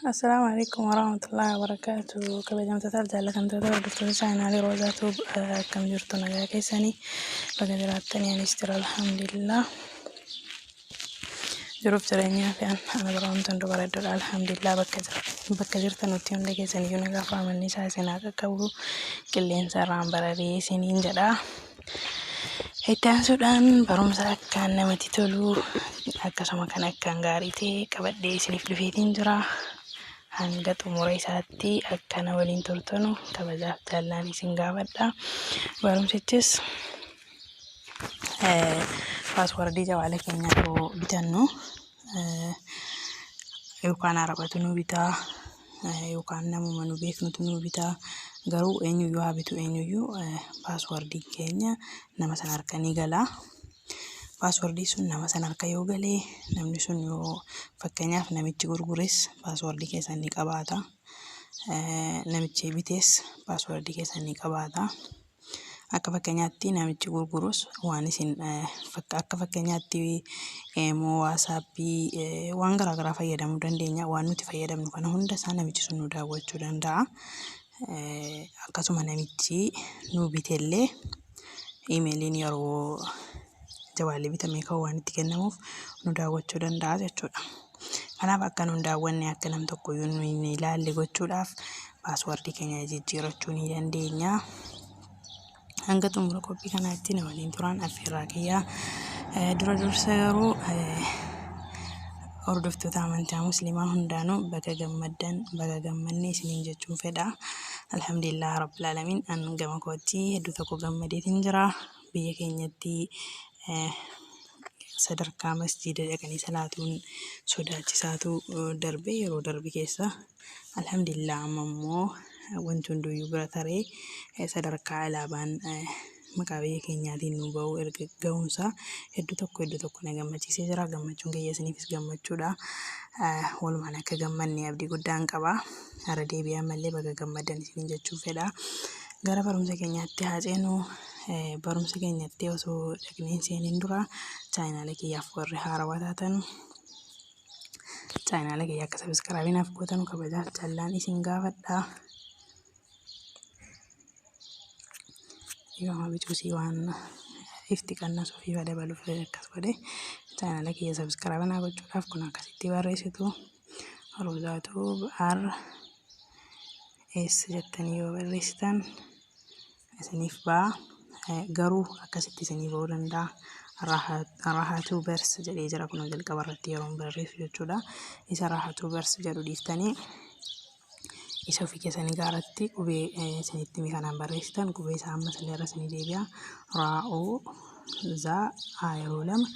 Assalamualaikum warahmatullahi wabarakatuh. Kabajamtoota jaallatamtoota hordoftoota chaanaalii Roozaa Tuub akkam jirtu nagaa keessanii bakka jiraattanii anis jira alhamdulillah. Jiruuf jireenyaa fi ana baraamtuun dubara iddoodha alhamdulillah bakka jirtan nutti hunda keessaniyyuu nagaa fi amanni isaa isin haa qaqqabu qilleensa irraan bararee isiniin jedha. Ittaansuudhaan barumsa akkaan namatti tolu akkasuma kan akkaan gaarii ta'e qabadhee isiniif dhufeetiin jira. Hanga xumura isaatti akkana waliin turtanu kabajaaf jaallaan isin gaafadha. Barumsichis paaswordii jawwaala keenyaa bitannu yookaan arabatu nu bitaa yookaan namuma nu beeknutu nu bitaa. Garuu eenyuyyuu haa bitu eenyuyyuu paaswordii keenya nama sana harka ni gala. Paaswordii sun nama sana harka yoo galee namni sun yoo fakkeenyaaf namichi gurgures paaswordii keessan ni qabaata. Namichi bitees paaswordii keessan ni qabaata. Akka fakkeenyaatti namichi gurgurus waan isin akka fakkeenyaatti WhatsAppii waan garaagaraa fayyadamuu dandeenya. Waan nuti fayyadamnu kana hunda isaa namichi sun nu daawwachuu danda'a. Akkasuma namichi nu bitellee iimeeliin yeroo jawwaalli bitamee kan waan itti kennamuuf nu daawwachuu danda'a jechuudha. Kanaaf akka nu daawwanne akka nam tokkoyyuu nu hin ilaalle gochuudhaaf paaswordii keenya jijjiirrachuu ni dandeenya. Hanga xumura qophii kanaatti na waliin turan affeerraa kiyyaa. Dura dursa garuu hordoftoota amantaa musliimaa hundaanuu baga gammaddan baga gammanne isiniin jechuun fedha. Alhamdulillah rabbil alamin an gama kootti hedduu tokko gammadeetiin jira. Biyya keenyatti sadarkaa masjiida dhaqanii salaatuun sodaachisaatu darbe yeroo darbe keessa. Alhamdulillah amma immoo wanti hunduyyuu bira taree sadarkaa alaabaan maqaa biyya keenyaatiin nu ba'u erga ga'umsa hedduu tokko na gammachiisee jira. Gammachuun kiyya isiniifis gammachuudha. Walumaan akka gammanne abdii guddaan qaba. Hara deebi'aa mallee baga gammaddan isiniin jechuu fedha. Gara barumsa keenyaatti haa ceenu. Barumsa keenyatti osoo dhaqneen seeniin dura chaanaala kiyyaaf warri haarawaa taatan chaanaala kiyya akka sabiskaraabinaaf gootan kabajaaf jaallaan isin gaafadha. Yoo bicuusii waan ifti qannasuu fi dabaluuf akkas godhe chaanaala kiyya sabiskaraabinaa gochuudhaaf kun akkasitti barreessitu Roozaa Tuub RS jettanii yoo barreessitan isiniif ba'a. Garuu akkasitti isinii ba'uu danda'a. Rahaa Tuubers jedhee jira kun jalqaba irratti yeroo barreessu jechuudha. Isa Rahaa Tuubers jedhu dhiiftanii isa ofii keessanii gaaratti qubee isinitti kanaan barreessitan qubee isaa amma silleerra isinii deebi'a. Raa'oo zaa yeroo lama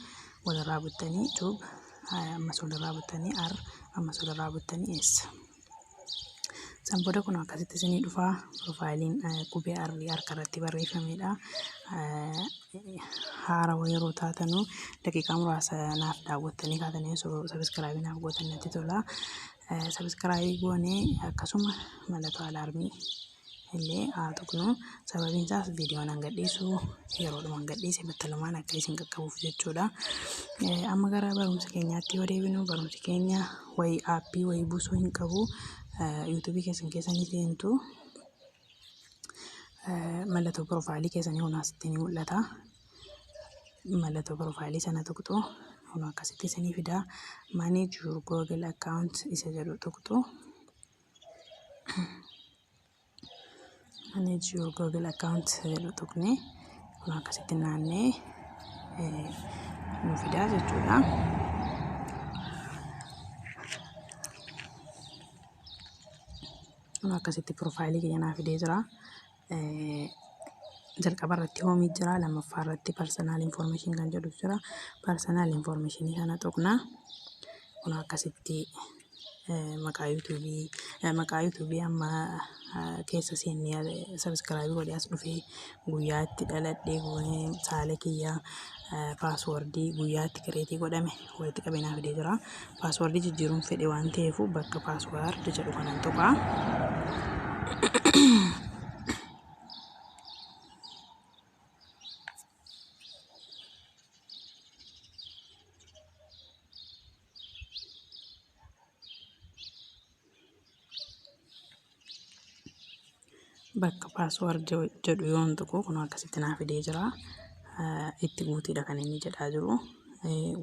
walirraa buttanii tuub ammas walirraa buttanii ammas walirraa buttanii S. Sanbooda kun akkasitti isinii dhufaa. Piroofaayiliin qubee arrii harka irratti barreeffamedha. Haarawaa yeroo taatanu daqiiqaa muraasa naaf daawwattanii kaatanii sabiskaraabinaaf gootan natti tola. Sabiskaraaybii goonee akkasuma mallattoo alaarmii illee haa tuqnu. Sababiin isaas viidiyoon hangadhiisu yeroodhuma hangadhiise battalumaan akka isin qaqqabuuf jechuudha. Amma gara barumsa keenyaatti yoo deebinu barumsi keenya wayii aappii wayii buusuu hin qabu. Yuutuubii keessanii seentu mallattoo piroofaayilii keessanii hunaasitti ni mul'ata. Mallattoo piroofaayilii sana tuqxu hunaa akkasitti isinii fida. Manage your Google account isa jedhu tuqxu. Manage your Google account jedhu tuqne hunaa akkasitti naannee nu fidaa jechuudha. Akkasitti piroofaayilii keenya naaf fidee jira. Jalqaba irratti hoomii jira. Lammaffaa irratti personal information kan jedhu jira. Personal information kana tuqna. Kun akkasitti maqaa yuutuubii amma keessa seennee sabiskaraaybii godhee as dhufee guyyaa itti dhaladhee saala kiyyaa paaswordii guyyaa itti kireetii godhame walitti qabee naaf fidee jira. Paaswordii jijjiiruun fedhe waan ta'eef bakka paasword jedhu kanan tuqaa. bakka paasword jedhu yoon tuqu kun akkasitti naaf fidee jira. Itti guutiidha kan inni jedhaa jiru.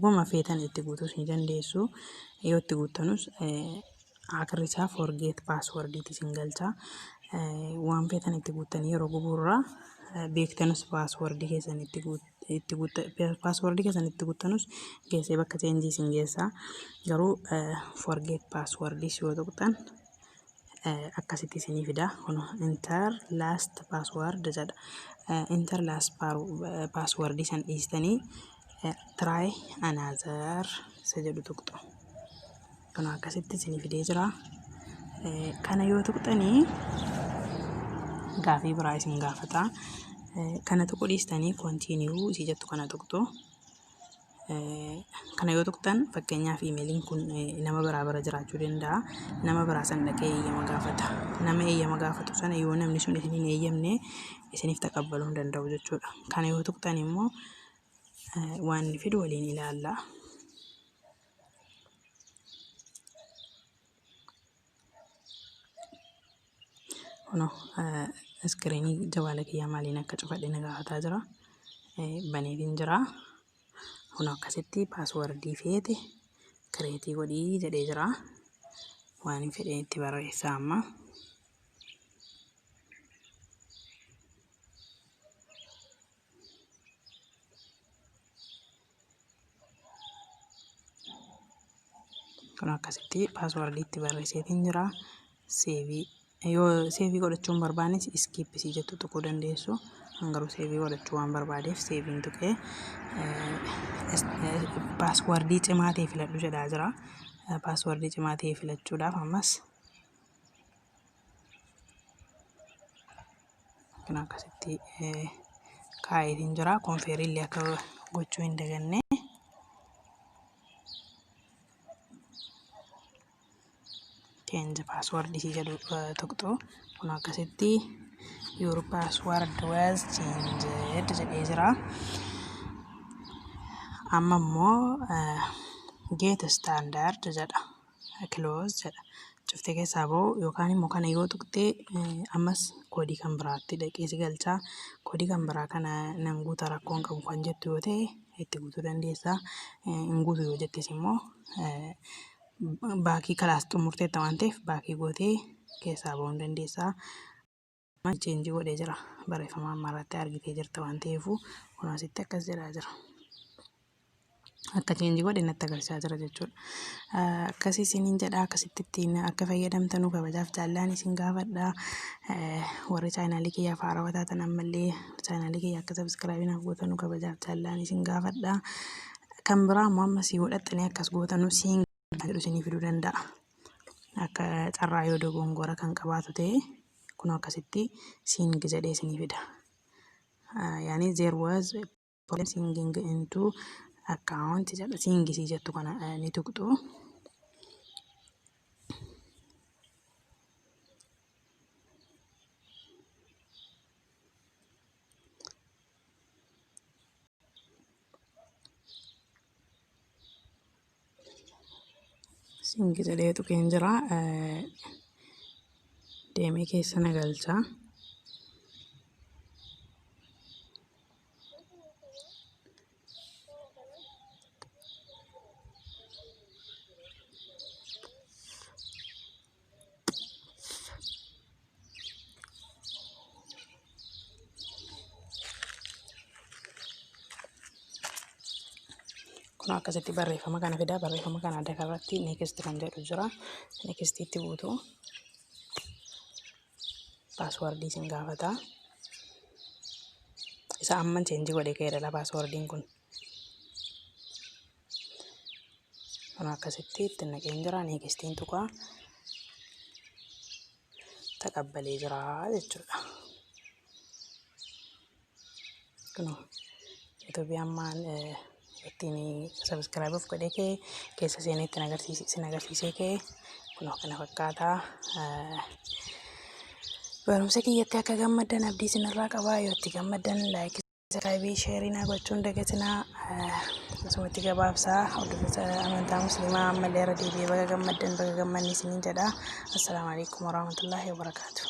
Wama feetan itti guutuus ni dandeessu. Yoo itti guuttanus akirri isaa forget password isin galcha. Waan feetan itti guuttanii yeroo gugurraa beektanus password keessan itti guuttanus geessee bakka cheenjii isin geessa. Garuu forget password yoo tuqxan akkasitti isinii fida. Kun enter last password jedha. Enter last password san dhiistanii try another jedhu tuqxu. Kun akkasitti isinii fidee jira. Kana yoo tuqxanii gaafii biraa isin gaafata. Kana tuquu dhiistanii continue isii jettu kana tuqxu. Kana yoo tuqxan fakkeenyaaf iimeeliin kun nama biraa bira jiraachuu danda'a. Nama biraa san dhaqee eeyyama gaafata. Nama eeyyama gaafatu sana yoo namni sun isin hin eeyyamne isiniif taqabbaluu hin danda'u jechuudha. Kana yoo tuqxan immoo waan inni fidu waliin ilaalla. Kuno iskiriinii jawala kiyyaa maaliin akka cufadhe na gaafataa jira. Baneetiin jira. Kun akkasitti paaswordii feete kireetii godhii jedhee jira. Waan fedhe itti barreessa amma. Kun akkasitti paaswordii itti barreesseetiin jira. Yoo seevii godhachuun barbaanis iskiippii jettu tuquu dandeessu. Garuu seevii godhachuu waan barbaadeef seeviin tuqee paaswordii cimaa ta'e filadhu jedhaa jira. Paaswordii cimaa ta'e filachuudhaaf ammas kan akkasitti kaa'eetiin jira. Konfeeriillee akka gochuu hin daganne. Change password isii jedhu tuqxu. Kun akkasitti your password was changed jedhee jira. Amma immoo get standard jedha. Close jedha. Cuftee keessaa ba'u yookaan immoo kana yoo tuqxee ammas koodii kan biraatti dhaqee si galcha. Koodii kan biraa kana nan guuta rakkoon qabu kan jettu yoo ta'e itti guutuu dandeessa. Hin guutu yoo jettes immoo baakii kalaas xumurteetta waan ta'eef baakii gootee keessaa ba'uu dandeessa. Cheenjii godhee jira. Barreeffama ammaarratti argitee jirta waan ta'eef kun asitti akkas jedhaa jira. Akka cheenjii godhe natti agarsiisaa jira jechuudha. Akkasii isiniin jedha. Akkasitti ittiin akka fayyadamtanuu kabajaaf jaallaan isin gaafadha. Warri chaanaalii kiyyaaf haarawaa taatan ammallee chaanaalii kiyya akka sabskraayibii naaf gootanuu kabajaaf jaallaan isin gaafadha. Kan biraa immoo ammas yoo godhattanii akkas gootanuu siin jedhu isinii fiduu danda'a. Akka carraa yoo dogongora kan qabaatu ta'e kun akkasitti sing jedhee isinii fida. Yaani there was problem singing into account jedha. Singisii jettu kana ni tuqxu. Singi jedhee tuqeen jira. Deemee keessa na galcha. Kun akkasitti barreeffama kana fida. Barreeffama kana adda irratti next kan jedhu jira. Next itti buutu. Paaswordii isin gaafata. Isa amman cheenjii godhee ka'eedha paaswordiin kun. Kun akkasitti itti naqeen jira. Neextiin tuqa. Taqabbalee jira jechuudha. Kun Itoophiyaan maal ittiin subscribe of godhee ka'e keessa seenee ittiin agarsiisee ka'e kun kana fakkaata. Barumsa kiyyatti akka gammaddan abdii isinirraa qabaa. Yoo itti gammaddan like subscribe share gochuun dagatinaa. Akkasumatti gabaabsaa hordoftoota amantaa musliimaa ammallee irra deebi'ee baga gammaddan baga gammanni isiniin jedha. Assalaamu alaikum warahmatullaahi wabarakaatuh.